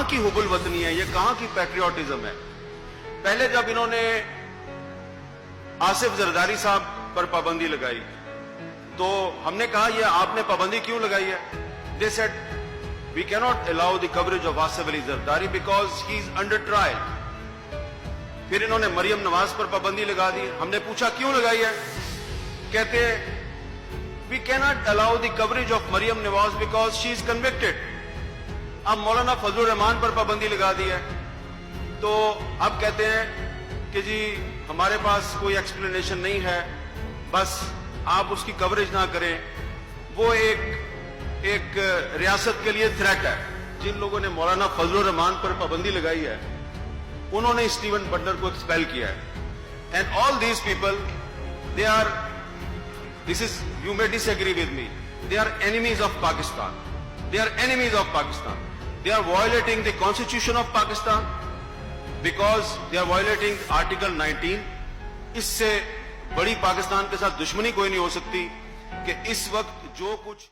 کہاں کی حب الوطنی ہے, یہ کہاں کی پیٹریوٹزم ہے. پہلے جب انہوں نے آصف زرداری صاحب پر پابندی لگائی تو ہم نے کہا یہ آپ نے پابندی کیوں لگائی ہے؟ They said we cannot allow the coverage of Asif Ali Zardari because he is under trial. پھر انہوں نے مریم نواز پر پابندی لگا دی. ہم نے پوچھا کیوں لگائی ہے؟ کہتے we cannot allow the coverage of Maryam Nawaz because she is convicted. اب مولانا فضل الرحمان پر پابندی لگا دی ہے تو اب کہتے ہیں کہ جی ہمارے پاس کوئی ایکسپلینیشن نہیں ہے, بس آپ اس کی کوریج نہ کریں. وہ ایک ریاست کے لیے تھریٹ ہے. جن لوگوں نے مولانا فضل الرحمان پر پابندی لگائی ہے انہوں نے اسٹیون بٹلر کو ایکسپیل کیا ہے. And all these people they are, this is, you may disagree with me, they are enemies of Pakistan. They are enemies of Pakistan. They are violating the constitution of Pakistan because they are violating Article 19. اس سے بڑی پاکستان کے ساتھ دشمنی کوئی نہیں ہو سکتی کہ اس وقت جو کچھ